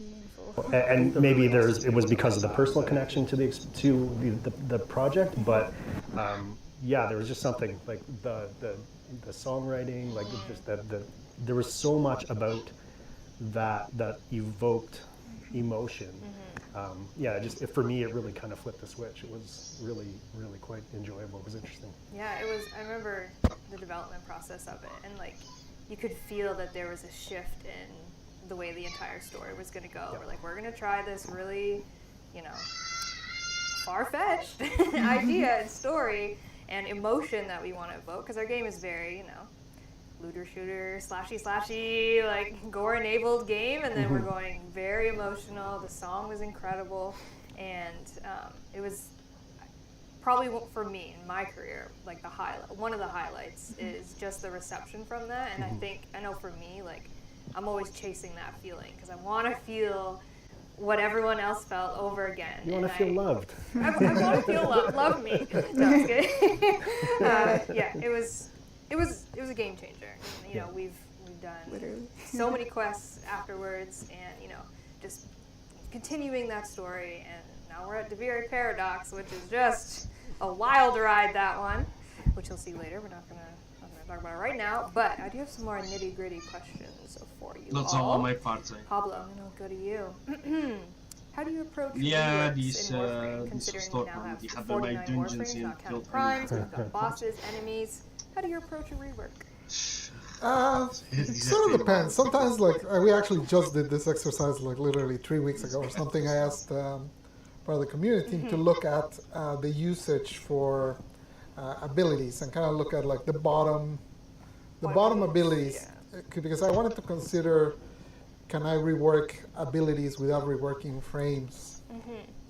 meaningful. And maybe it was because of the personal connection to the project, but yeah, there was just something like the songwriting, like just there was so much about that evoked emotion. Yeah, just for me, it really kind of flipped the switch. It was really quite enjoyable. It was interesting. Yeah, it was. I remember the development process of it, and like you could feel that there was a shift in the way the entire story was going to go. Yep. We're going to try this really, far-fetched idea and story and emotion that we want to evoke, because our game is very, looter shooter, slashy, like gore-enabled game, and then we're going very emotional. The song was incredible, and it was probably for me in my career, like one of the highlights is just the reception from that. And I know for me, like I'm always chasing that feeling because I want to feel what everyone else felt over again. You want to feel loved. I want to feel loved. Love me. No, I'm kidding. Yeah, it was a game changer. We've done literally so many quests afterwards, and just continuing that story. And now we're at Deviri Paradox, which is just a wild ride. That one, which you'll see later. We're not gonna talk about it right now. But I do have some more nitty-gritty questions for you. That's all on my part. Pablo, I'm gonna go to you. How do you approach these in Warframe, considering you now have 49 Warframes, not counting primes, we've got bosses, enemies? How do you approach a rework? It sort of depends. Sometimes, like, we actually just did this exercise, like, literally 3 weeks ago or something. I asked part of the community team to look at the usage for abilities and kind of look at, like, the bottom abilities. Because I wanted to consider, can I rework abilities without reworking frames?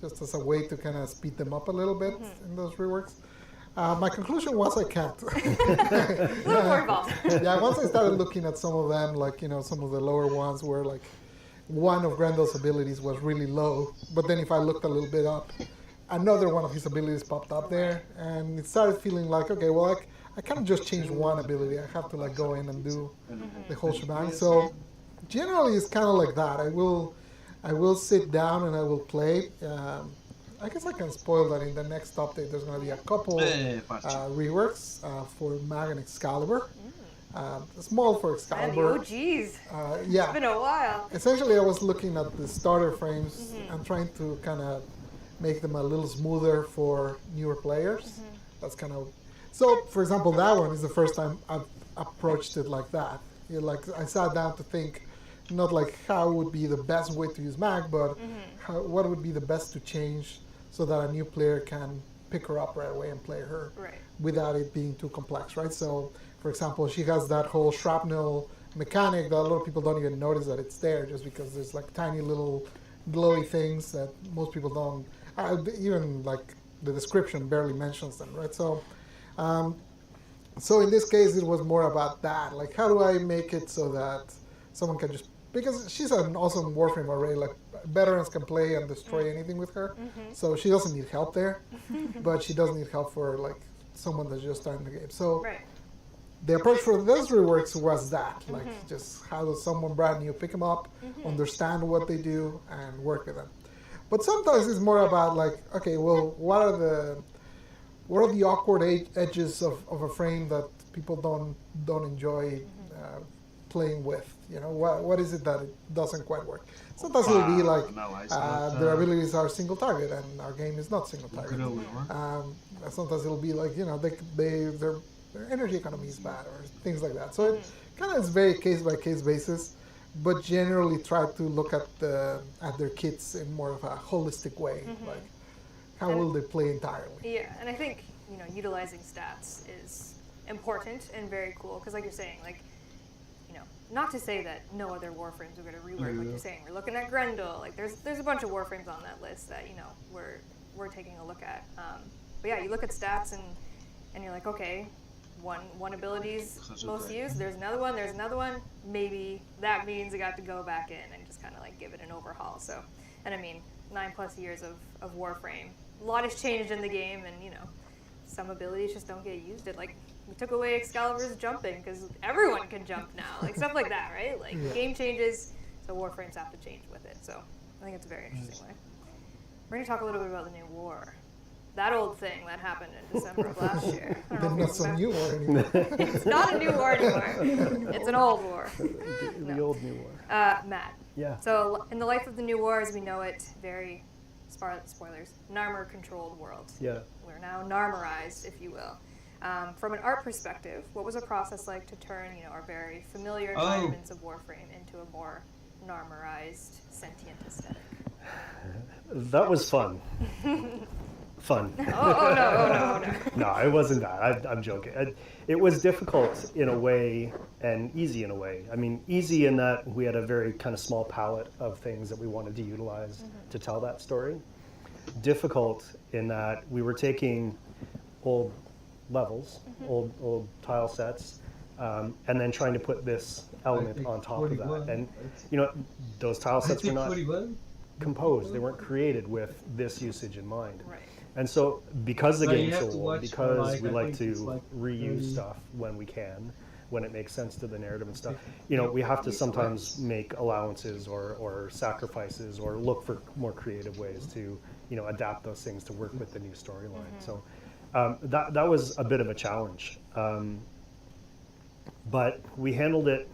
Just as a way to kind of speed them up a little bit in those reworks. My conclusion was I can't. A little more involved. Yeah, once I started looking at some of them, like, some of the lower ones where, like, one of Grendel's abilities was really low, but then if I looked a little bit up, another one of his abilities popped up there, and it started feeling like, okay, well, I can't just change one ability. I have to, like, go in and do the whole shebang. So generally, it's kind of like that. I will sit down and I will play. I guess I can spoil that in the next update. There's going to be a couple reworks for Mag and Excalibur. Small for Excalibur. And the OGs. Yeah. It's been a while. Essentially, I was looking at the starter frames and trying to kind of make them a little smoother for newer players. That's kind of... So, for example, that one is the first time I've approached it like that. I sat down to think, not like how would be the best way to use Mag, but what would be the best to change so that a new player can pick her up right away and play her without it being too complex, right? So, for example, she has that whole shrapnel mechanic that a lot of people don't even notice that it's there just because there's like tiny little glowy things that most people don't, even like the description barely mentions them, right? So, so in this case, it was more about that. Like, how do I make it so that someone can just, because she's an awesome Warframe already, like veterans can play and destroy anything with her, so she doesn't need help there, but she does need help for like someone that's just starting the game. So the approach for this reworks was that, like just how does someone brand new pick them up, understand what they do, and work with them. But sometimes it's more about like, okay, well, what are the awkward edges of a frame that people don't enjoy playing with? What is it that it doesn't quite work? Sometimes it'll be like their abilities are single target and our game is not single target. Sometimes it'll be like their energy economy is bad or things like that. So it kind of is very case by case basis, but generally try to look at their kits in more of a holistic way, like how will they play entirely. Yeah, and I think utilizing stats is important and very cool because, like you're saying, like. Not to say that no other Warframes are going to rework, like you're saying. We're looking at Grendel. Like there's a bunch of Warframes on that list that we're taking a look at. But yeah, you look at stats and you're like, okay, one ability's most used. There's another one. Maybe that means I got to go back in and just kind of like give it an overhaul. So, and I mean, 9+ years of Warframe. A lot has changed in the game, and some abilities just don't get used. We took away Excalibur's jumping because everyone can jump now, like stuff like that, right? Like game changes, So Warframes have to change with it. So I think it's a very interesting way. We're going to talk a little bit about the new war. That old thing that happened in December of last year. I don't know Then if not you so remember. new war anymore. It's not a new war anymore. It's an old war. The old new war. Matt. Yeah. So in the life of the new war as we know it, very, spoilers, Narmer-controlled world. Yeah. We're now Narmerized, if you will. From an art perspective, what was the process like to turn, our very familiar environments of Warframe into a more Narmerized, sentient aesthetic? That was fun. Fun. Oh no. No, it wasn't that. I'm joking. It was difficult in a way and easy in a way. I mean, easy in that we had a very kind of small palette of things that we wanted to utilize to tell that story. Difficult in that we were taking old levels, old tile sets, and then trying to put this element on top of that. And those tile sets were not composed. They weren't created with this usage in mind. Right. And so, because the game's so have to old, watch because for, we I like think to it's like reuse 30 stuff when we can, when it makes sense to the narrative and stuff, we have to sometimes make allowances or sacrifices or look for more creative ways to, adapt those things to work with the new storyline. So that was a bit of a challenge. But we handled it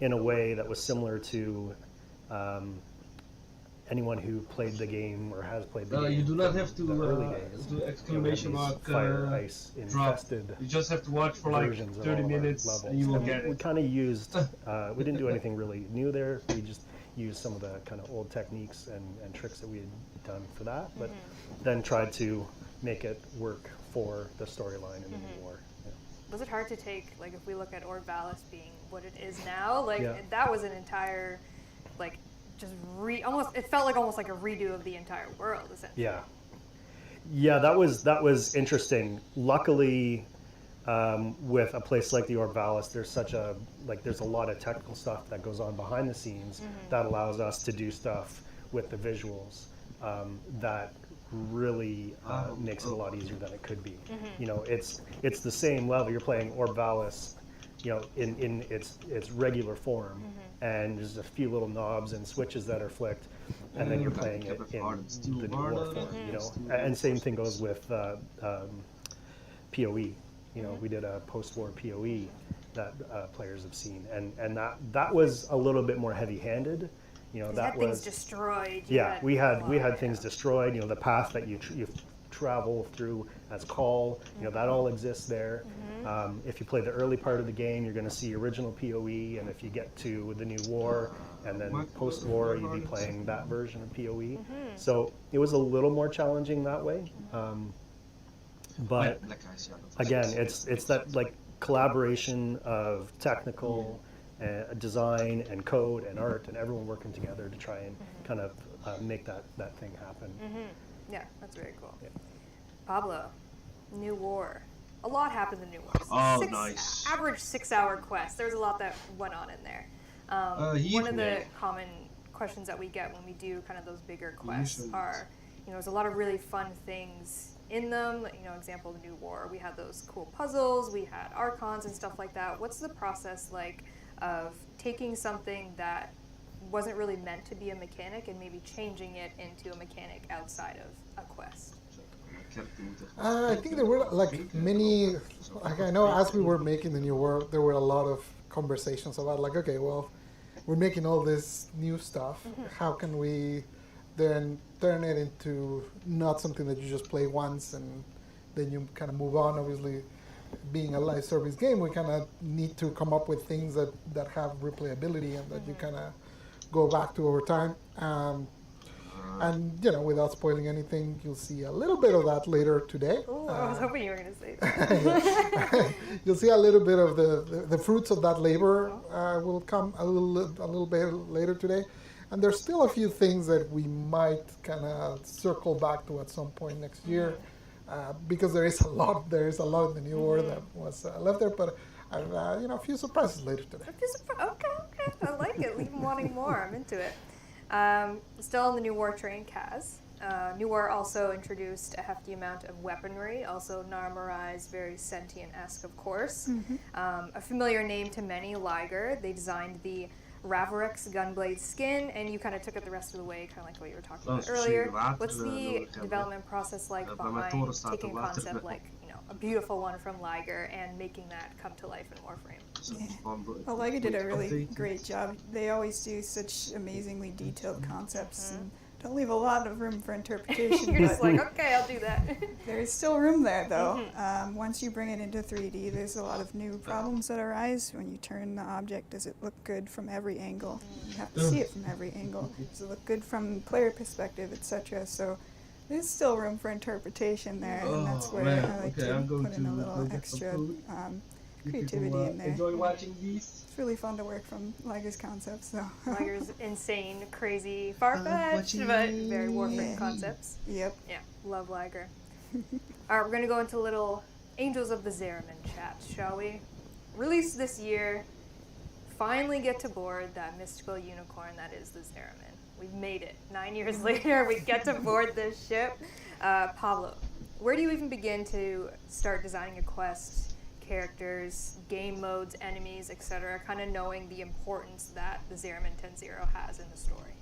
in a way that was similar to anyone who played the game or has played the game. You do not from have to the early days. do We had exclamation these mark fire ice drop. infested You just have to watch for like versions of 30 all of our minutes levels. and you will And get we it. kind of used, we didn't do anything really new there. We just used some of the kind of old techniques and tricks that we had done for that, but then tried to make it work for the storyline in the new war. Yeah. Was it hard to take, like, if we look at Orvalis being what it is now, like, Yeah. that was an entire, like, just it felt like almost like a redo of the entire world, essentially. Yeah, that was interesting. Luckily, with a place like the Orvalis, there's a lot of technical stuff that goes on behind the scenes that allows us to do stuff with the visuals that really makes it a lot easier than it could be. It's the same level. You're playing Orvalis, in its regular form, and there's a few little knobs and switches that are flicked, and then you're playing it in the new war form. And same thing goes with PoE. We did a post-war PoE that players have seen, and that was a little bit more heavy-handed. That things was destroyed. yeah. We had things destroyed. The path that you travel through as call. That all exists there. If you play the early part of the game, you're going to see original PoE, and if you get to the new war and then post-war, you'd be playing that version of PoE. So it was a little more challenging that way. But again, it's that like collaboration of technical design and code and art and everyone working together to try and kind of make that thing happen. Yeah, that's very cool. Yeah. Pablo, New War. A lot happened in New War. Oh, nice. Average 6-hour quest. There's a lot that went on in there. One of the common questions that we get when we do kind of those bigger quests are, there's a lot of really fun things in them. Example, the New War. We had those cool puzzles. We had archons and stuff like that. What's the process like of taking something that wasn't really meant to be a mechanic and maybe changing it into a mechanic outside of a quest? I think there were many, I know as we were making the new world, there were a lot of conversations about okay, well, we're making all this new stuff. How can we then turn it into not something that you just play once and then you kind of move on? Obviously, being a live service game, we kind of need to come up with things that have replayability and that you kind of go back to over time. And without spoiling anything, you'll see a little bit of that later today. Ooh, I was hoping you were going to say that. You'll see a little bit of the fruits of that labor will come a little bit later today. And there's still a few things that we might kind of circle back to at some point next year, because there is a lot in the new war that was left there. But a few surprises later today. Okay. I like it. Leave them wanting more. I'm into it. Still on the New War train, Kaz. New War also introduced a hefty amount of weaponry, also Narmerized, very sentient-esque, of course. A familiar name to many, Liger. They designed the Ravarek's Gunblade skin, and you kind of took it the rest of the way, kind of like what you were talking about Zoals earlier. verschillende water, What's the nodig hebben. development process like Bij mijn behind toren staat taking er a water. concept like, a beautiful one from Liger and making that come to life in Warframe? Well, Liger did a really great job. They always do such amazingly detailed concepts and don't leave a lot of room for interpretation. You're just but like, okay, I'll do that. there is still room there, though. Once you bring it into 3D, there's a lot of new problems that arise. When you turn the object, does it look good from every angle? You have to see it from every angle. Does it look good from player perspective, etc.? So there's still room for interpretation there, and that's where I like to put in a little extra creativity in there. Enjoy watching these. It's really fun to work from Liger's concepts, though. Liger's insane, crazy, far-fetched, but very Warframe concepts. Yep. Yeah, love Liger. All right, we're going to go into a little Angels of the Zariman chat, shall we? Released this year, finally get to board that mystical unicorn that is the Zariman. We've made it. 9 years later, we get to board this ship. Pablo, where do you even begin to start designing a quest, characters, game modes, enemies, etc., kind of knowing the importance that the Zariman 10.0 has in the story?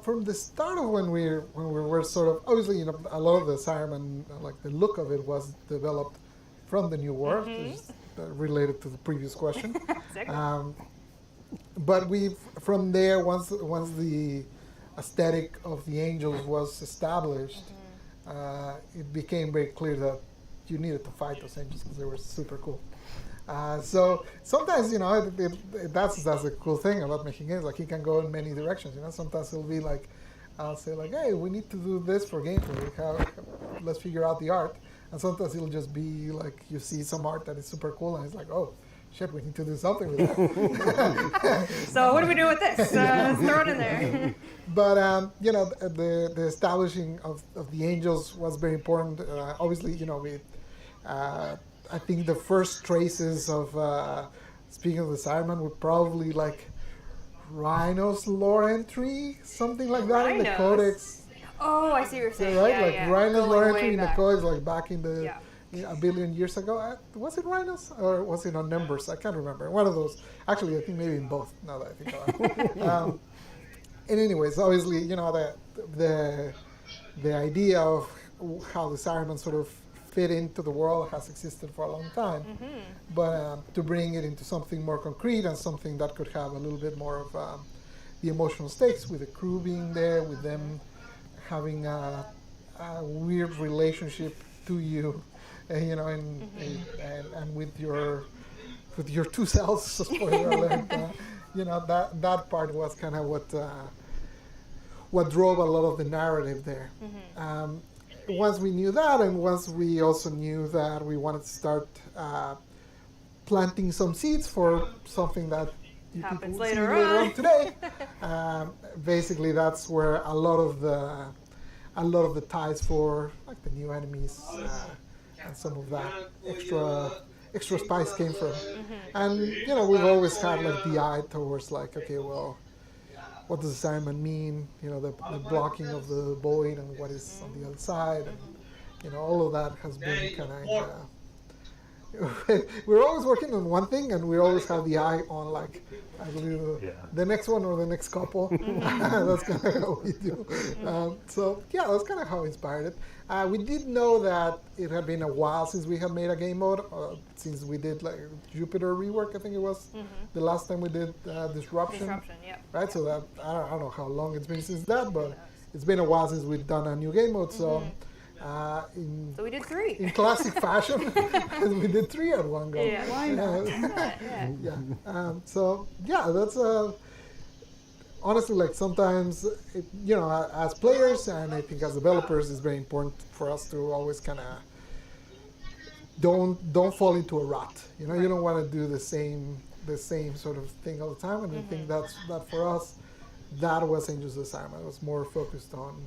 From the start of when we were sort of, obviously, a lot of the Zariman, like the look of it was developed from the new world, which is related to the previous question. Exactly. But from there, once the aesthetic of the Angels was established, it became very clear that you needed to fight those Angels because they were super cool. So sometimes, that's the cool thing about making games. Like, he can go in many directions. Sometimes it'll be like, I'll say like, hey, we need to do this for gameplay. Let's figure out the art. And sometimes it'll just be like, you see some art that is super cool, and it's like, oh, shit, we need to do something with that. So what do we do with this? Let's throw it in there. But the establishing of the Angels was very important. Obviously, I think the first traces of speaking of the Zariman were probably like Rhino's lore entry, something like that in the Rhinos? Codex. Oh, I see what you're saying. Right, Yeah, like yeah. Rhino's Going lore way entry in the back. Codex, like back in the Yeah. a billion years ago. Was it Rhinos or was it on Numbers? I can't remember. One of those. Actually, I think maybe in both. Now that I think about it. And anyways, obviously, the idea of how the Zariman sort of fit into the world has existed for a long time. But to bring it into something more concrete and something that could have a little bit more of the emotional stakes, with the crew being there, with them having a weird relationship to you, and with your two selves. Spoiler alert. That part was kind of what drove a lot of the narrative there. Once we knew that, and once we also knew that we wanted to start planting some seeds for something that you people Happens will see later later on. on today, basically that's where a lot of the ties for like the new enemies and some of that extra spice came from. And we've always had like the eye towards like, okay, well, what does the Zariman mean? The blocking of the void and what is on the other side, and all of that has been kind of. We're always working on one thing, and we always have the eye on like the next one or the next couple. That's kind of how we do. So yeah, that's kind of how I inspired it. We did know that it had been a while since we had made a game mode, since we did like Jupiter rework. I think it was the last time we did Disruption. Disruption, yeah. Right, so that I don't know how long it's been since that, but it's been a while since we've done a new game mode. So So we did 3. in classic fashion, we did 3 at one go. Yeah. Why not? Yeah. So yeah, that's honestly, like, sometimes as players, and I think as developers, it's very important for us to always kind of don't fall into a rut. You don't want to do the same sort of thing all the time. And I think that for us, that was Angels of the Zariman. It was more focused on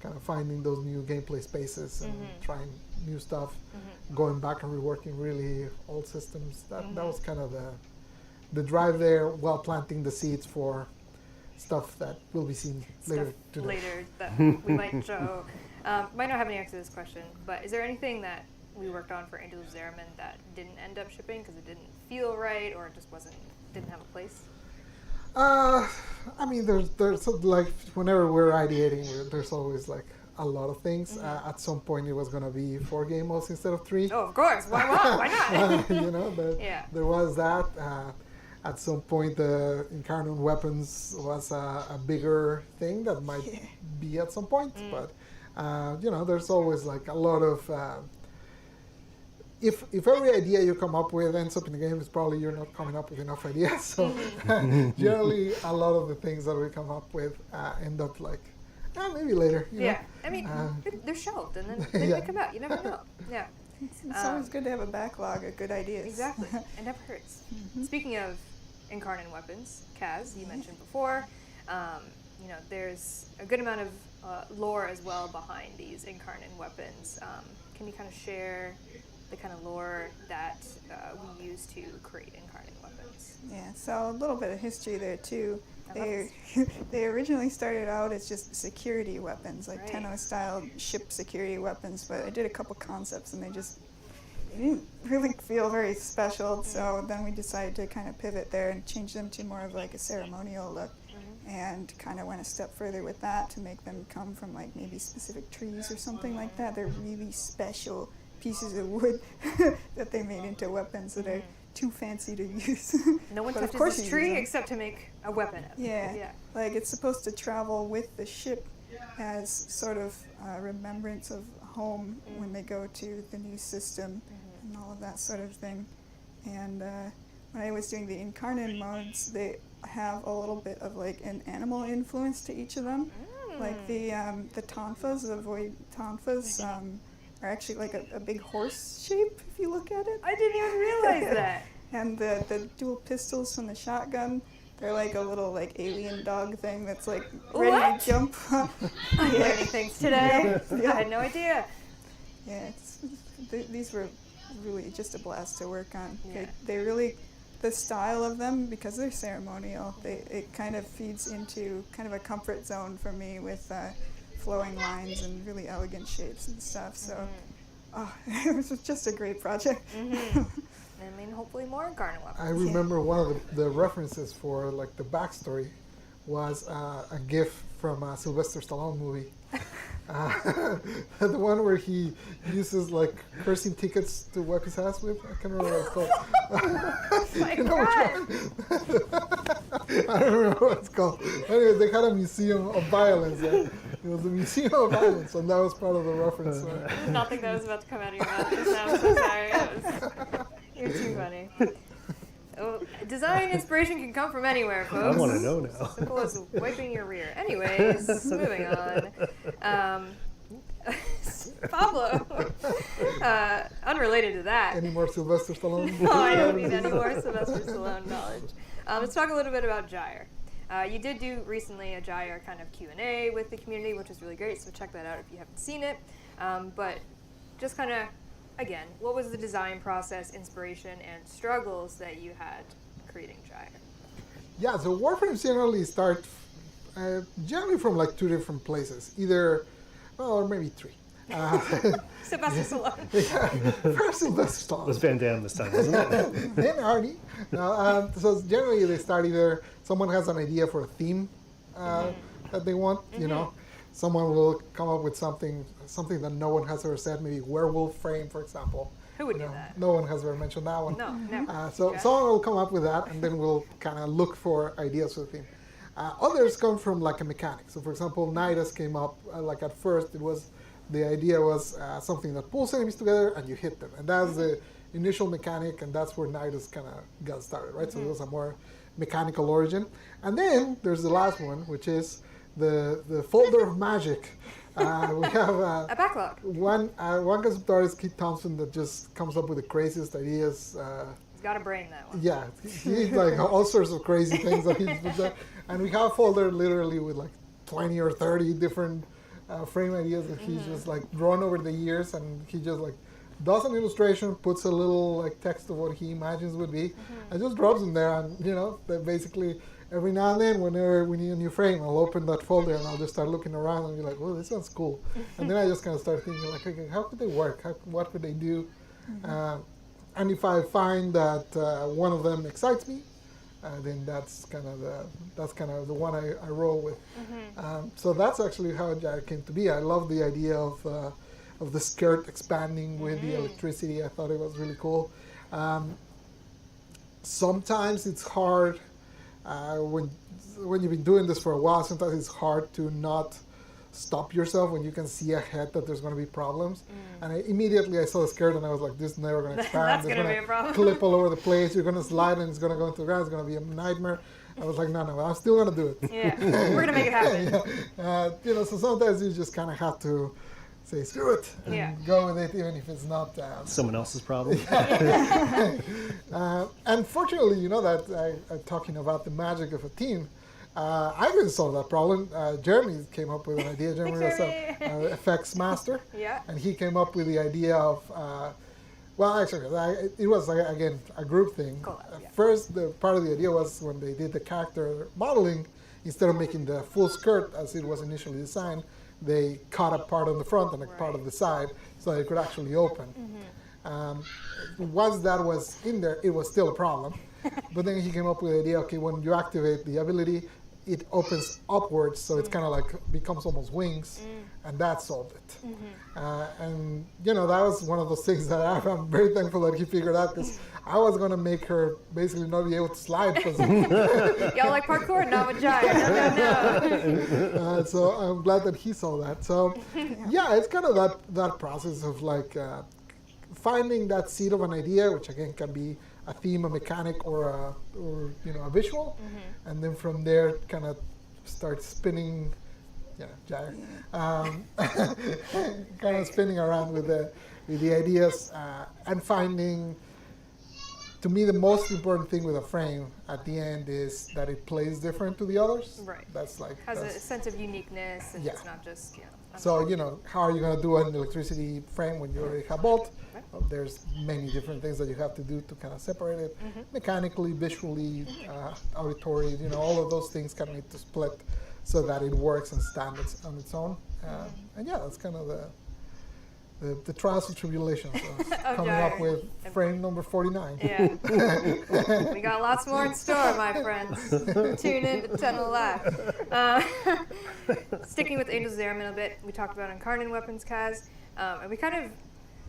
kind of finding those new gameplay spaces and trying new stuff, going back and reworking really old systems. That was kind of the drive there, while planting the seeds for stuff that will be seen later today. Later that we might show. Might not have any answer to this question, but is there anything that we worked on for Angels of Zariman that didn't end up shipping because it didn't feel right, or it just didn't have a place? I mean, there's like whenever we're ideating, there's always like a lot of things. At some point, it was gonna be 4 game modes instead of 3. Oh, of course. Why not? Why not? You know, Yeah. there was that. At some point, the incarnate weapons was a bigger thing that might be at some point. But you know, there's always like a lot of. If every idea you come up with ends up in the game, it's probably you're not coming up with enough ideas. So generally, a lot of the things that we come up with end up like, maybe later. You know? I mean, they're shelved and then they come out. You never know. Yeah. It's always good to have a backlog of good ideas. Exactly. It never hurts. Speaking of incarnate weapons, Kaz, you mentioned before, you know, there's a good amount of lore as well behind these incarnate weapons. Can you kind of share the kind of lore that we use to create incarnate weapons? Yeah, so a little bit of history there too. I love They originally started out as just security weapons, like Right. Tenno-style ship security weapons, but I did a couple concepts and they didn't really feel very special, so then we decided to kind of pivot there and change them to more of like a ceremonial look, and kind of went a step further with that to make them come from like maybe specific trees or something like that. They're really special pieces of wood that they made into weapons that are too fancy to use. No one But of touches course this you tree use them. except to make a weapon of it. Yeah, like it's supposed to travel with the ship as sort of a remembrance of home when they go to the new system and all of that sort of thing. And when I was doing the incarnate modes, they have a little bit of like an animal influence to each of them. Like the tonfas, the void tonfas, are actually like a big horse shape if you look at it. I didn't even realize that. And the dual pistols from the shotgun, they're like a little like alien dog thing that's like ready What? to jump. I'm learning things today. Yeah. I had no idea. Yeah, these were really just a blast to work on. Yeah. They really, the style of them, because they're ceremonial, it kind of feeds into kind of a comfort zone for me with flowing lines and really elegant shapes and stuff. So it was just a great project. I mean, hopefully more incarnate weapons. I remember one of the references for like the backstory was a GIF from a Sylvester Stallone movie. The one where he uses like cursing tickets to wipe his ass with. I can't remember what it's called. My You know which God. one? I don't remember what it's called. Anyway, they had a museum of violence. It was a museum of violence, and that was part of the reference. I did not think that was about to come out of your mouth. I'm so sorry. You're too funny. Oh, design inspiration can come from anywhere, folks. I want to know now. Simple as wiping your rear. Anyways, moving on. Pablo, unrelated to that. Any more Sylvester Stallone? No, I don't need any more Sylvester Stallone knowledge. Let's talk a little bit about Gyre. You did do recently a Gyre kind of Q&A with the community, which was really great, so check that out if you haven't seen it. But just kind of, again, what was the design process, inspiration, and struggles that you had creating Gyre? Yeah, so Warframes generally start generally from like 2 different places, either, well, or maybe 3. Sylvester Stallone. First Sylvester It was Stallone, Van Damme this time, wasn't it? then Arnie. No, so generally they start either someone has an idea for a theme that they want, you know, someone will come up with something that no one has ever said, maybe werewolf frame, for example. Who would You do know, that? no one has ever mentioned that one. No, never. So Okay. someone will come up with that, and then we'll kind of look for ideas for the theme. Others come from like a mechanic. So for example, Nidus came up, like at first the idea was something that pulls enemies together and you hit them. And that's the initial mechanic, and that's where Nidus kind of got started, right? So it was a more mechanical origin. And then there's the last one, which is the folder of magic. We have A backlog. one concept artist, Keith Thompson, that just comes up with the craziest ideas. He's got a brain, that one. Yeah, he's like all sorts of crazy things that he's put there. And we have a folder literally with like 20 or 30 different frame ideas that he's just like drawn over the years, and he just like does an illustration, puts a little like text of what he imagines would be, and just drops them there. And you know, that basically every now and then, whenever we need a new frame, I'll open that folder and I'll just start looking around and be like, "Oh, this sounds cool." And then I just kind of start thinking like, okay, how could they work? What could they do? And if I find that one of them excites me, then that's kind of the one I roll with. So that's actually how Gyre came to be. I love the idea of the skirt expanding with the electricity. I thought it was really cool. Sometimes it's hard when you've been doing this for a while. Sometimes it's hard to not stop yourself when you can see ahead that there's going to be problems. And immediately I saw the skirt and I was like, this is never going to expand. That's it's going to be a problem. Clip all over the place. You're going to slide and it's going to go into the ground. It's going to be a nightmare. I was like, no, I'm still going to do it. Yeah, we're going to make it happen. So sometimes you just kind of have to say, screw it, and go with it, even if it's not someone else's problem. And fortunately, talking about the magic of a team, I didn't solve that problem. Jeremy came up with an idea. Jeremy was an effects master. Yeah. And he came up with the idea of, it was, again, a group thing. First, the part of the idea was when they did the character modeling, instead of making the full skirt as it was initially designed, they cut a part on the front and a part on the side so that it could actually open. Once that was in there, it was still a problem. But then he came up with the idea, okay, when you activate the ability, it opens upwards, so it's kind of like becomes almost wings, and that solved it. And that was one of those things that I'm very thankful that he figured out, because I was going to make her basically not be able to slide. Y'all like parkour? Not with Gyre. No. So I'm glad that he saw that. So yeah, it's kind of that process of like finding that seed of an idea, which again can be a theme, a mechanic, or a visual, and then from there kind of start spinning, Gyre, kind of spinning around with the ideas and finding. To me, the most important thing with a frame at the end is that it plays different to the others. Right. That's like has a sense of uniqueness, and it's not just So how are you going to do an electricity frame when you already have bolt? Well, there's many different things that you have to do to kind of separate it, mechanically, visually, auditory. All of those things kind of need to split so that it works and stands on its own. And that's kind of the trials and tribulations of coming up with frame number 49. Yeah. We got lots more in store, my friends. Tune in to Tenno Live. Sticking with Angels of Airmen a bit, we talked about Incarnate weapons, Kaz, and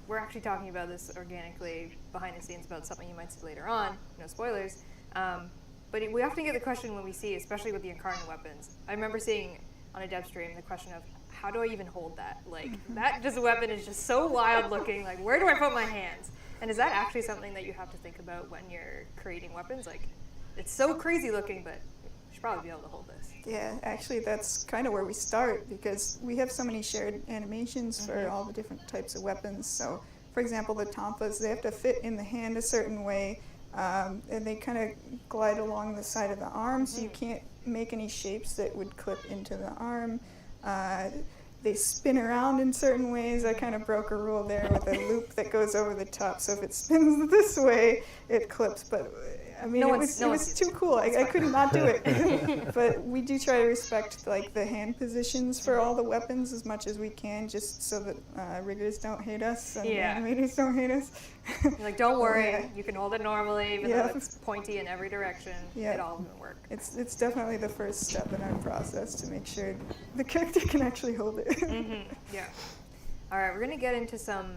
we're actually talking about this organically behind the scenes about something you might see later on, no spoilers. But we often get the question when we see, especially with the Incarnate weapons. I remember seeing on a dev stream the question of, how do I even hold that? Like, that weapon is just so wild looking. Like, where do I put my hands? And is that actually something that you have to think about when you're creating weapons? Like, it's so crazy looking, but you should probably be able to hold this. Yeah, actually, that's kind of where we start, because we have so many shared animations for all the different types of weapons. So, for example, the Tompas, they have to fit in the hand a certain way, and they kind of glide along the side of the arm, so you can't make any shapes that would clip into the arm. They spin around in certain ways. I kind of broke a rule there with a loop that goes over the top, so if it spins this way, it clips. But I mean, it was too cool. I could not do it. But we do try to respect like the hand positions for all the weapons as much as we can, just so that riggers don't hate us and animators don't hate us. Like, don't worry, you can hold it normally, even though it's pointy in every direction. It all will work. It's definitely the first step in our process to make sure the character can actually hold it. Yeah. All right, we're gonna get into some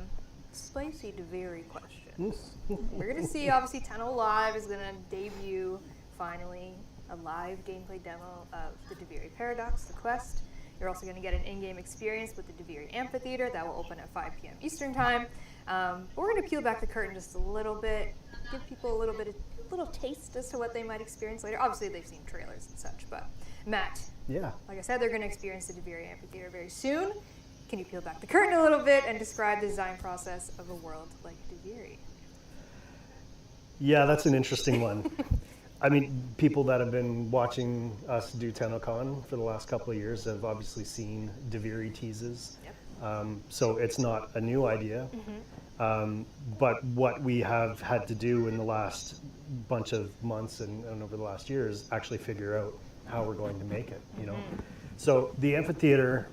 spicy DeViri questions. We're gonna see, obviously, Tenno Live is gonna debut finally a live gameplay demo of the DeViri Paradox, the quest. You're also gonna get an in-game experience with the DeViri Amphitheater that will open at 5 p.m. Eastern time. We're gonna peel back the curtain just a little bit, give people a little taste as to what they might experience later. Obviously, they've seen trailers and such, but Matt. Yeah. Like I said, they're gonna experience the DeViri Amphitheater very soon. Can you peel back the curtain a little bit and describe the design process of a world like DeViri? Yeah, that's an interesting one. I mean, people that have been watching us do TENNOCON for the last couple of years have obviously seen DeViri teases. Yep. So it's not a new idea. But what we have had to do in the last bunch of months and over the last year is actually figure out how we're going to make it, So the amphitheater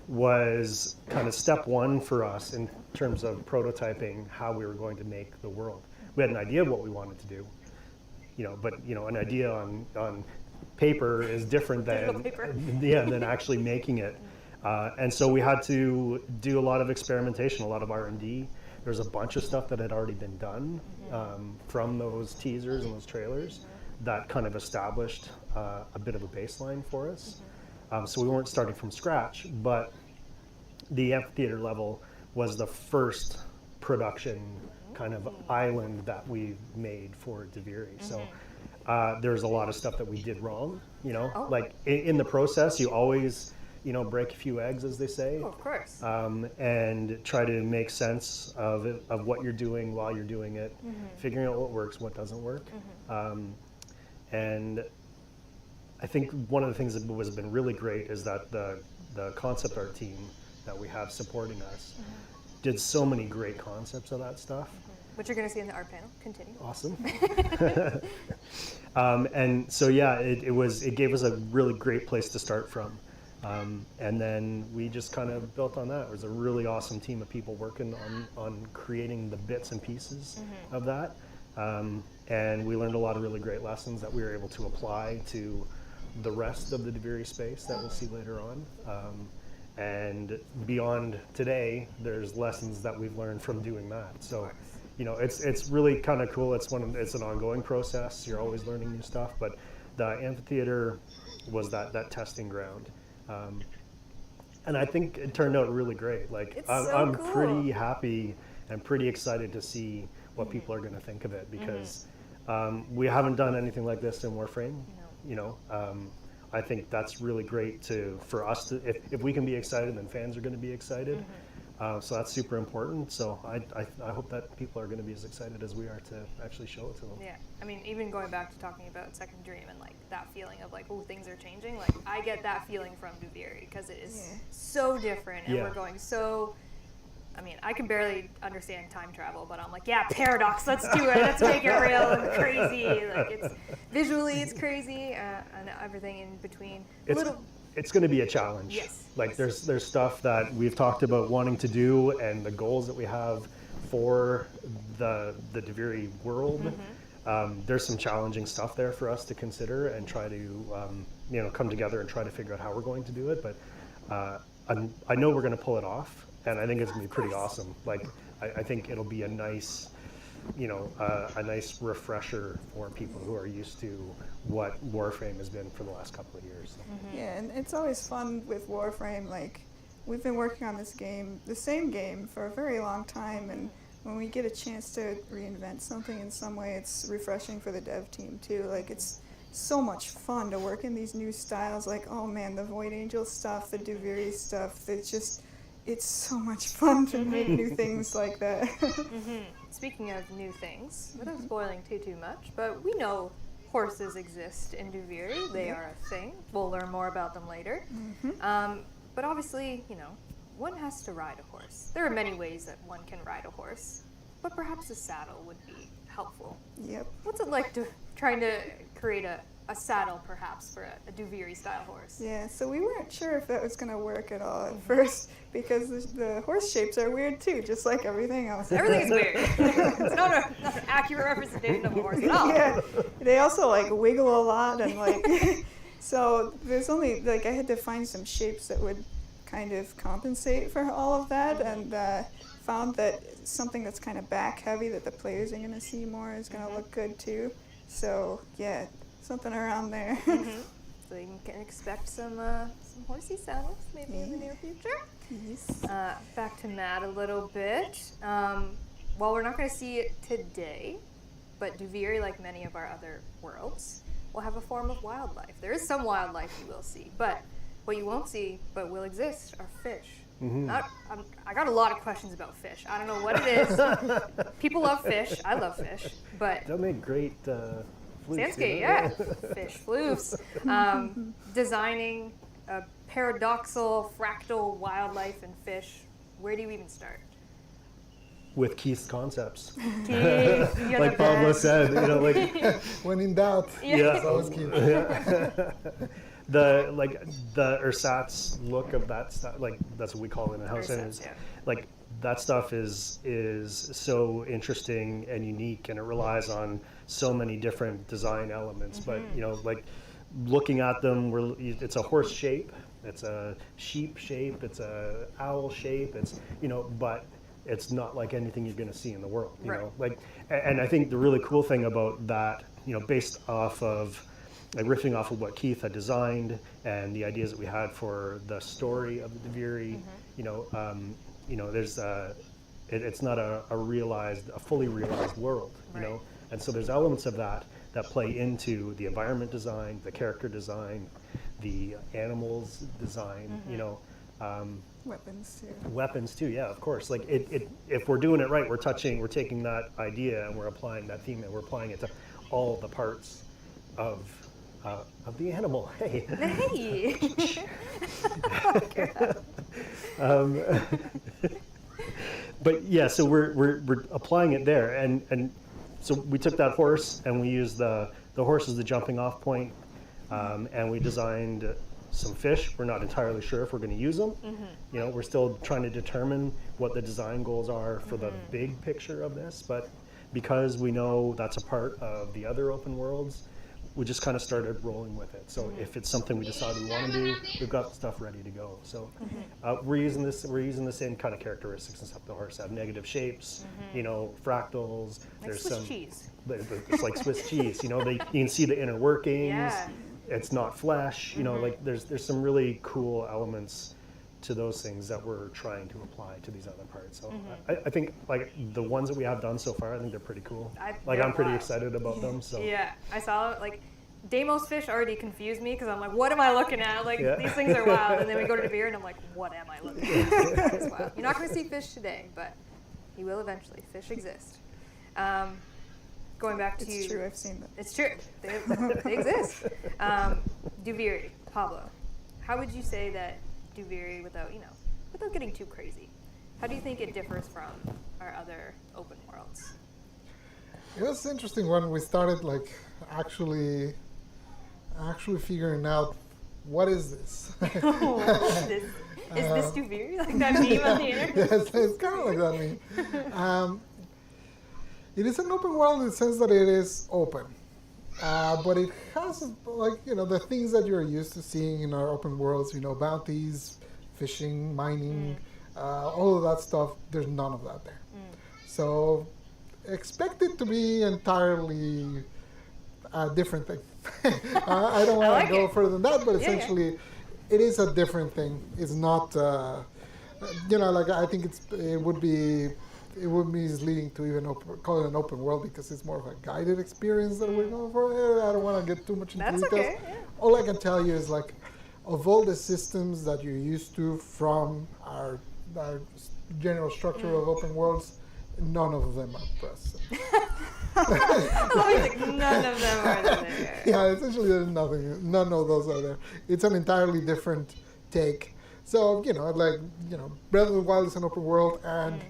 was kind of step one for us in terms of prototyping how we were going to make the world. We had an idea of what we wanted to do, but an idea on paper is different Digital than paper. than actually making it. And so we had to do a lot of experimentation, a lot of R&D. There's a bunch of stuff that had already been done from those teasers and those trailers that kind of established a bit of a baseline for us. So we weren't starting from scratch, but the amphitheater level was the first production kind of island that we made for Deviri. So there's a lot of stuff that we did wrong, like in the process, you always, break a few eggs, as they say. Oh, of course. And try to make sense of what you're doing while you're doing it, figuring out what works, what doesn't work. And I think one of the things that has been really great is that the concept art team that we have supporting us did so many great concepts of that stuff. Which you're going to see in the art panel. Continue. Awesome. And so it gave us a really great place to start from. And then we just kind of built on that. It was a really awesome team of people working on creating the bits and pieces of that. And we learned a lot of really great lessons that we were able to apply to the rest of the Deviri space that we'll see later on. And beyond today, there's lessons that we've learned from doing that. So, it's really kind of cool. It's an ongoing process. You're always learning new stuff. But the amphitheater was that testing ground. And I think it turned out really great. Like I'm cool. pretty happy and pretty excited to see what people are going to think of it, because we haven't done anything like this in Warframe. I think that's really great for us to, if we can be excited, then fans are going to be excited. So that's super important. So I hope that people are going to be as excited as we are to actually show it to them. Yeah, I mean, even going back to talking about Second Dream and like that feeling of like, oh, things are changing. Like I get that feeling from Deviri because it is so different, and we're going so. I mean, I can barely understand time travel, but I'm like, yeah, paradox. Let's do it. Let's make it real and crazy. Like it's visually, it's crazy, and everything in between. It's going to be a challenge. Yes. Like there's stuff that we've talked about wanting to do, and the goals that we have for the Deviri world. There's some challenging stuff there for us to consider and try to come together and try to figure out how we're going to do it. But I know we're going to pull it off, and I think it's going to be pretty awesome. Like I think it'll be a nice refresher for people who are used to what Warframe has been for the last couple of years. Yeah, and it's always fun with Warframe. Like, we've been working on this game, the same game, for a very long time, and when we get a chance to reinvent something in some way, it's refreshing for the dev team too. Like, it's so much fun to work in these new styles. Like, oh man, the Void Angel stuff, the Deviri stuff, it's so much fun to make new things like that. Speaking of new things, without spoiling too much, but we know horses exist in Deviri. They are a thing. We'll learn more about them later. But obviously, one has to ride a horse. There are many ways that one can ride a horse, but perhaps a saddle would be helpful. Yep. What's it like trying to create a saddle, perhaps, for a Deviri style horse? Yeah, so we weren't sure if that was going to work at all at first, because the horse shapes are weird too, just like everything else. Everything is weird. It's not an accurate representation of a horse at all. Yeah, they also like wiggle a lot, and like so there's only I had to find some shapes that would kind of compensate for all of that, and found that something that's kind of back heavy that the players are going to see more is going to look good too. So yeah, something around there. So you can expect some horsey saddles maybe in the near future. Yes. Back to Matt a little bit. Well, we're not going to see it today, but Deviri, like many of our other worlds, will have a form of wildlife. There is some wildlife you will see, but what you won't see but will exist are fish. I got a lot of questions about fish. I don't know what it is. People love fish. I love fish, but They'll make great floofs. Sandscape, yeah. Fish floofs. Designing a paradoxal, fractal wildlife and fish. Where do you even start? With Keith's concepts. Keith, you're Like the Pablo best. said, When in doubt, Yeah. it's always keep. the ersatz look of that stuff, like that's what we call it in house, Ersatz, and it's yeah. like that stuff is so interesting and unique, and it relies on so many different design elements. But like looking at them, it's a horse shape, it's a sheep shape, it's a owl shape, it's but it's not like anything you're going to see in the world. You know, like, and I think the really cool thing about that, based off of, like, riffing off of what Keith had designed and the ideas that we had for the story of the Deviri, there's it's not a fully realized world, and so there's elements of that play into the environment design, the character design, the animals design, Weapons too, yeah, of course. Like if we're doing it right, we're taking that idea and we're applying that theme and we're applying it to all the parts of the animal. Hey. But yeah, so we're applying it there, and so we took that horse and we used the horse as the jumping off point, and we designed some fish. We're not entirely sure if we're going to use them. We're still trying to determine what the design goals are for the big picture of this, but because we know that's a part of the other open worlds, we just kind of started rolling with it. So if it's something we decide we want to do, we've got the stuff ready to go. So we're using the same kind of characteristics and stuff. The horse have negative shapes, fractals. Like there's Swiss some cheese. It's like Swiss cheese. You can see the inner workings. Yeah. It's not flesh. Like there's some really cool elements to those things that we're trying to apply to these other parts. So I think, like, the ones that we have done so far, I think they're pretty cool. I'm pretty excited about them. So yeah, I saw like Deimos fish already confused me because I'm like, what am I looking at? Like these things are wild, and then we go to Deviri and I'm like, what am I looking at? It's wild. You're not going to see fish today, but you will eventually. Fish exist. Going back to It's true, I've seen them. It's true. They exist. Deviri, Pablo, how would you say that Deviri, without getting too crazy, how do you think it differs from our other open worlds? It was interesting when we started, like, actually figuring out what is this. Is this Deviri? Like that meme on the internet? Yes, it's kind of like that meme. It is an open world in the sense that it is open. But it has, like, the things that you're used to seeing in our open worlds, bounties, fishing, mining, all of that stuff. There's none of that there. So expect it to be entirely a different thing. I don't want to go further than that, but essentially it is a different thing. It's not, like, I think it would be misleading to even call it an open world, because it's more of a guided experience that we're going for. I don't want to get too much into details. Okay, yeah. All I can tell you is, like, of all the systems that you're used to from our general structure of open worlds, none of them are present. None of them are there. Yeah, essentially there's nothing. None of those are there. It's an entirely different take. So, Breath of the Wild is an open world, and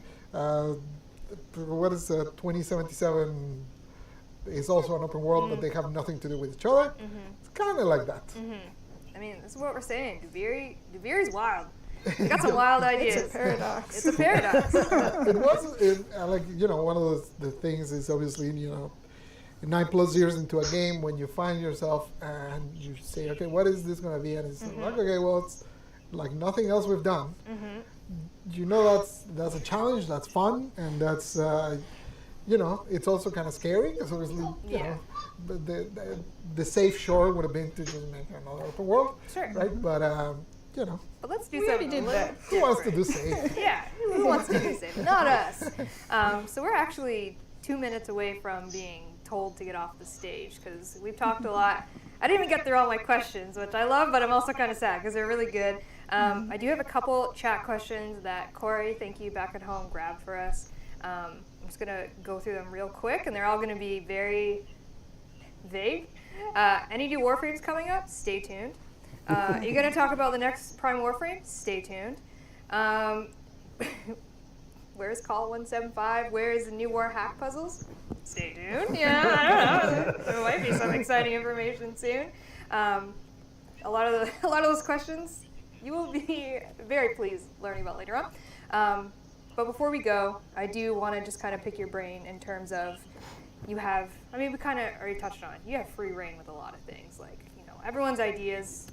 what is 2077 is also an open world, but they have nothing to do with each other. It's kind of like that. I mean, this is what we're saying. Deviri's wild. You got some wild ideas. It's a paradox. It's a paradox. It was one of the things is obviously 9+ years into a game, when you find yourself and you say, okay, what is this going to be? And it's like, okay, well, it's like nothing else we've done. That's a challenge, that's fun, and that's it's also kind of scary, because obviously the safe shore would have been to just make another open world, right? But But let's do We already something. did that. who wants to do safe? Yeah, who wants to do safe? Not us. So we're actually 2 minutes away from being told to get off the stage, because we've talked a lot. I didn't even get through all my questions, which I love, but I'm also kind of sad because they're really good. I do have a couple chat questions that Corey, thank you, back at home, grabbed for us. I'm just going to go through them real quick, and they're all going to be very vague. Any new Warframes coming up? Stay tuned. You're going to talk about the next Prime Warframe? Stay tuned. Where's Call 175? Where is the new War hack puzzles? Stay tuned. Yeah, I don't know. There might be some exciting information soon. A lot of those questions you will be very pleased learning about later on. But before we go, I do want to just kind of pick your brain in terms of you have, I mean, we kind of already touched on it. You have free reign with a lot of things. Like, you know, everyone's ideas,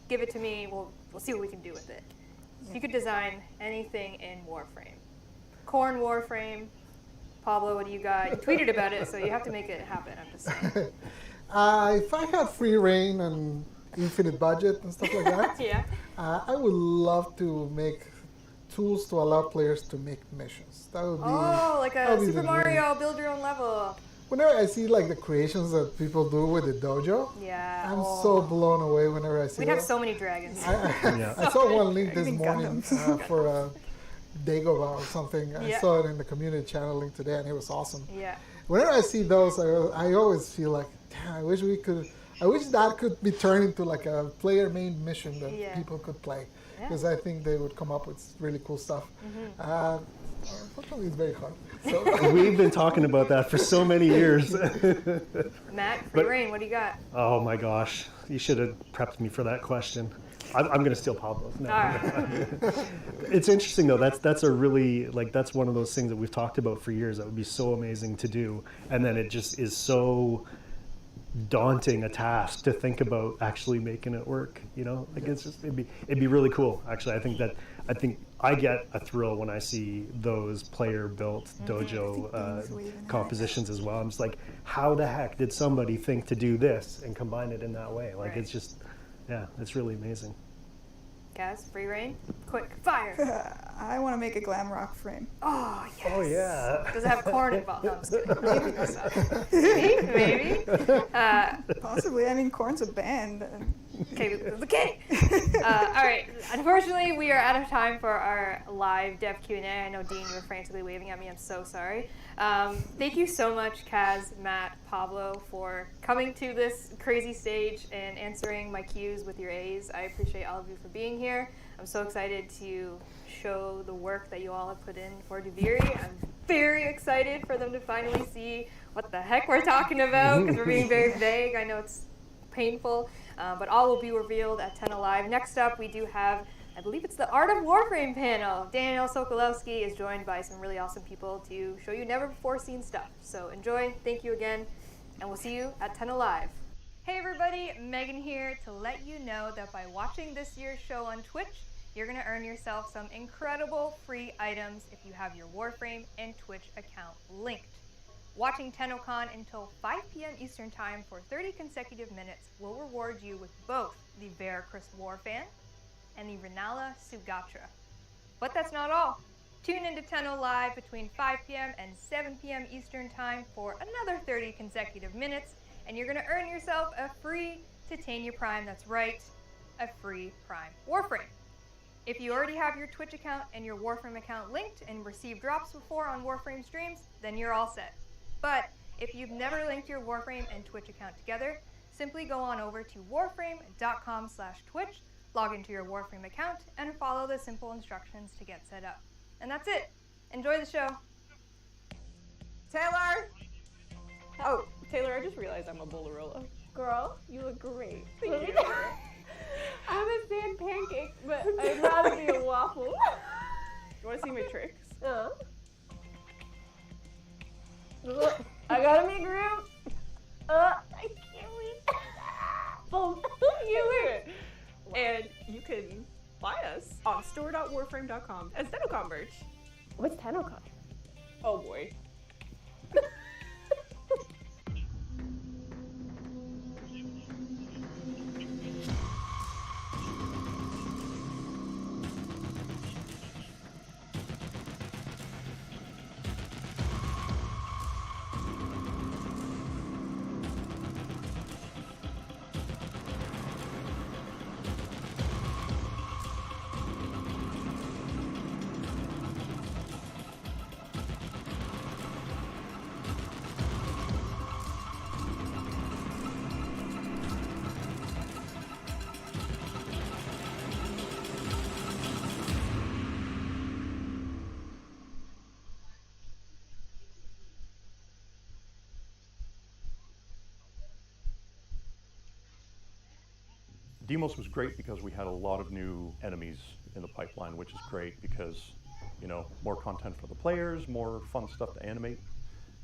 give it to me, we'll see what we can do with it. If you could design anything in Warframe, Corn Warframe, Pablo, what do you got? You tweeted about it, so you have to make it happen, I'm just saying. If I had free reign and infinite budget and stuff like that, Yeah. I would love to make tools to allow players to make missions. That would be Oh, like that a would be Super the dream. Mario build your own level. Whenever I see like the creations that people do with the dojo, Yeah. I'm so blown away whenever I see We'd that. have so many dragons. I saw one link this Even morning Gundams. for Dagobah or something. I Yeah. saw it in the community channel link today, and it was awesome. Yeah. Whenever I see those, I always feel like, damn, I wish that could be turned into like a player-made mission that Yeah. people could play, Yeah. because I think they would come up with really cool stuff. Unfortunately, it's very hard. So, We've been talking about that for so many years. Matt, free But- reign, what do you got? Oh my gosh, you should have prepped me for that question. I'm going to steal Pablo's. No. All right. It's interesting though. That's a really that's one of those things that we've talked about for years. That would be so amazing to do, and then it just is so daunting a task to think about actually making it work. You know, like it'd be really cool. Actually, I think I get a thrill when I see those player-built dojo things weaving in. compositions as well. I'm just like, how the heck did somebody think to do this and combine it in that way? Like Right. it's just, yeah, it's really amazing. Guys, free reign, quick, fire. I want to make a glam rock frame. Oh, yes. Oh yeah. Does it have corn involved? No, I'm just kidding. I'm making this up. Maybe. Possibly. I mean, Korn's a band. Okay. All right. Unfortunately, we are out of time for our live dev Q&A. I know, Dean, you were frantically waving at me. I'm so sorry. Thank you so much, Kaz, Matt, Pablo, for coming to this crazy stage and answering my cues with your A's. I appreciate all of you for being here. I'm so excited to show the work that you all have put in for Deviri. I'm very excited for them to finally see what the heck we're talking about, because we're being very vague. I know it's painful, but all will be revealed at 10 Alive. Next up, we do have, I believe it's the Art of Warframe panel. Daniel Sokolowski is joined by some really awesome people to show you never before seen stuff. So enjoy, thank you again, and we'll see you at 10 Alive. Hey everybody, Megan here to let you know that by watching this year's show on Twitch, you're going to earn yourself some incredible free items if you have your Warframe and Twitch account linked. Watching TENNOCON until 5 p.m. Eastern Time for 30 consecutive minutes will reward you with both the Veracruz Warfan and the Renala Sugatra. But that's not all. Tune into Tenno Live between 5 p.m. and 7 p.m. Eastern Time for another 30 consecutive minutes, and you're going to earn yourself a free Titania Prime. That's right, a free Prime Warframe. If you already have your Twitch account and your Warframe account linked and received drops before on Warframe streams, then you're all set. But if you've never linked your Warframe and Twitch account together, simply go on over to warframe.com/Twitch, log into your Warframe account, and follow the simple instructions to get set up. And that's it. Enjoy the show. Taylor! Oh, Taylor, I just realized I'm a Bolarola. Girl, you look great. Thank you. I'm a sand pancake, but I'd rather be a waffle. You want to see my tricks? I gotta make room. I can't wait. Boom. You And you can buy us on store.warframe.com as TENNOCON merch. What's TENNOCON? Oh boy. Demos was great because we had a lot of new enemies in the pipeline, which is great because You know, more content for the players, more fun stuff to animate.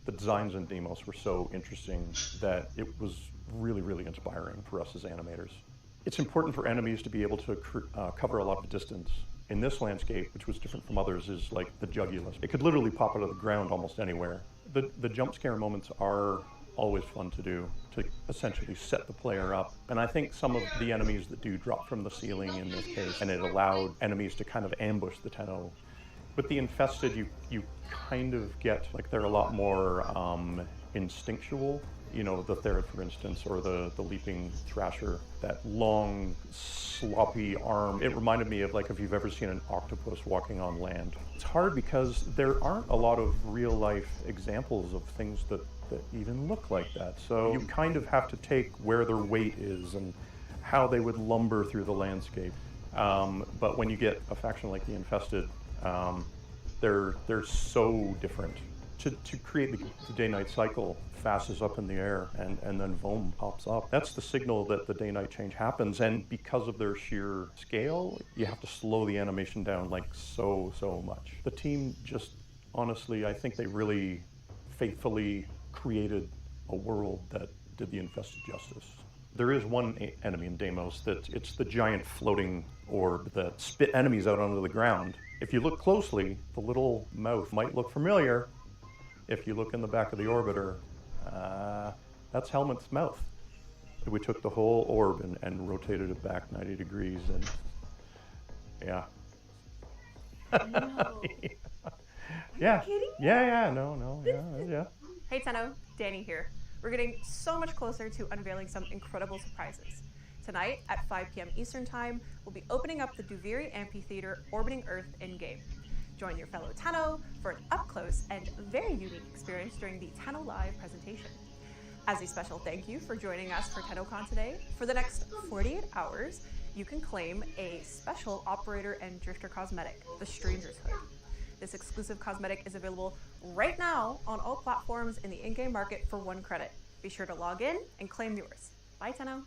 The designs in Deimos were so interesting that it was really, really inspiring for us as animators. It's important for enemies to be able to cover a lot of distance. In this landscape, which was different from others, is like the Jugulus. It could literally pop out of the ground almost anywhere. The jump scare moments are always fun to do, to essentially set the player up. And I think some of the enemies that do drop from the ceiling in this case, and it allowed enemies to kind of ambush the Tenno. With the Infested, you kind of get, like, they're a lot more instinctual. You know, the Therid, for instance, or the Leaping Thrasher, that long, sloppy arm. It reminded me of, like, if you've ever seen an octopus walking on land. It's hard because there aren't a lot of real-life examples of things that even look like that. So you kind of have to take where their weight is and how they would lumber through the landscape. But when you get a faction like the Infested, they're so different. To create the day-night cycle, Fast is up in the air, and then Vom pops up. That's the signal that the day-night change happens, and because of their sheer scale, you have to slow the animation down like so much. The team just, honestly, I think they really faithfully created a world that did the Infested justice. There is one enemy in Deimos that it's the giant floating orb that spit enemies out onto the ground. If you look closely, the little mouth might look familiar. If you look in the back of the orbiter, that's Helmut's mouth. We took the whole orb and rotated it back 90 degrees, and yeah. No. Yeah. Are you kidding? Yeah, no, yeah. Hey Tenno, Danny here. We're getting so much closer to unveiling some incredible surprises. Tonight at 5 p.m. Eastern Time, we'll be opening up the Duviri Amphitheater orbiting Earth in-game. Join your fellow Tenno for an up-close and very unique experience during the Tenno Live presentation. As a special thank you for joining us for TennoCon today, for the next 48 hours, you can claim a special operator and drifter cosmetic, the Stranger's Hood. This exclusive cosmetic is available right now on all platforms in the in-game market for 1 credit. Be sure to log in and claim yours. Bye, Tenno.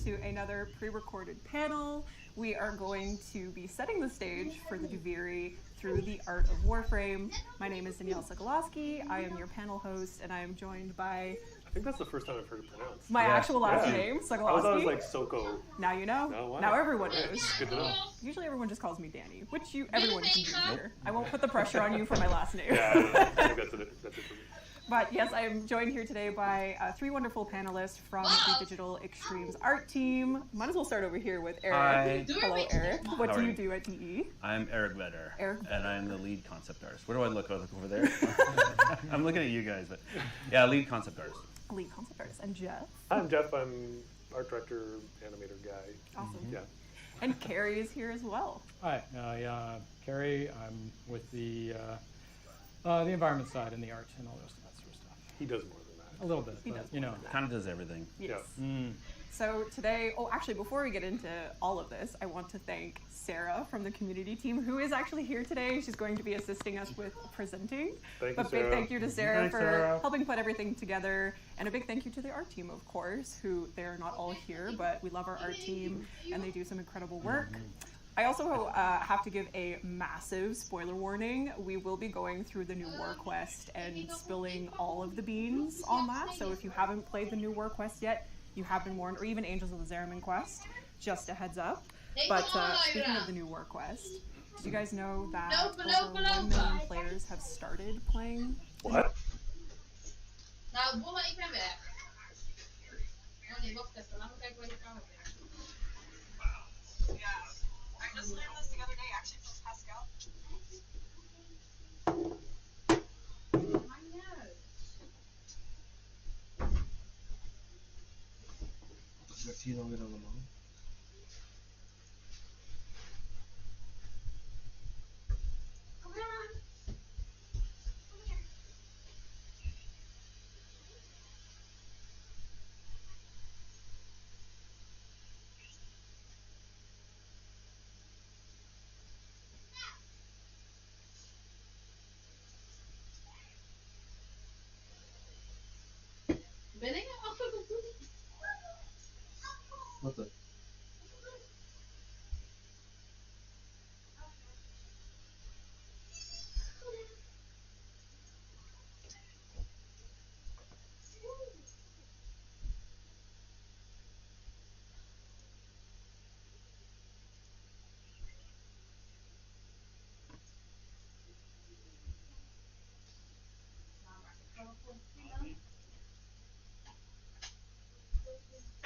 To another pre-recorded panel. We are going to be setting the stage for the Duviri through the art of Warframe. My name is Danielle Sokolowski. I am your panel host, and I am joined by... I think that's the first time I've heard it pronounced. My actual last name, I Sokolowski. was always like Soko. Now you know. Oh, wow. Now everyone knows. Good to know. Usually everyone just calls me Danny, which everyone can do here. I won't put the pressure on you for my last name. Yeah, I think that's it for me. But yes, I am joined here today by 3 wonderful panelists from the Digital Extremes art team. Might as well start over here with Eric. Hi. Hello, Eric. What How do are you you? do at DE? I'm Eric Vedder, Eric. and I'm the lead concept artist. Where do I look? I look over there? I'm looking at you guys, but yeah, lead concept artist. Lead concept artist. And Jeff. I'm Jeff. I'm art director, animator guy. Awesome. Yeah. And Carrie is here as well. Hi, Carrie. I'm with the environment side and the art and all that sort of stuff. He does more than that. A little bit, He but, does you know. Kind of does everything. Yes. Yeah. So today, actually, before we get into all of this, I want to thank Sarah from the community team, who is actually here today. She's going to be assisting us with presenting. Thank you, But big Sarah. thank you to Sarah Thanks, for Sarah. helping put everything together. And a big thank you to the art team, of course, who they're not all here, but we love our art team, and they do some incredible work. I also have to give a massive spoiler warning. We will be going through the new War Quest and spilling all of the beans on that. So if you haven't played the new War Quest yet, you have been warned, or even Angels of the Zariman Quest, just a heads up. But speaking of the new War Quest, did you guys know that over 1 million players have started playing? What? Nou, Bolle, ik ben weg. Oh nee, wacht even. Laat me kijken waar die kamer is. Ja. I just learned this the other day, actually, from Pascal. Maakt niet uit. Wat zegt hier dan weer allemaal? Kom maar. Kom hier. Wat dan?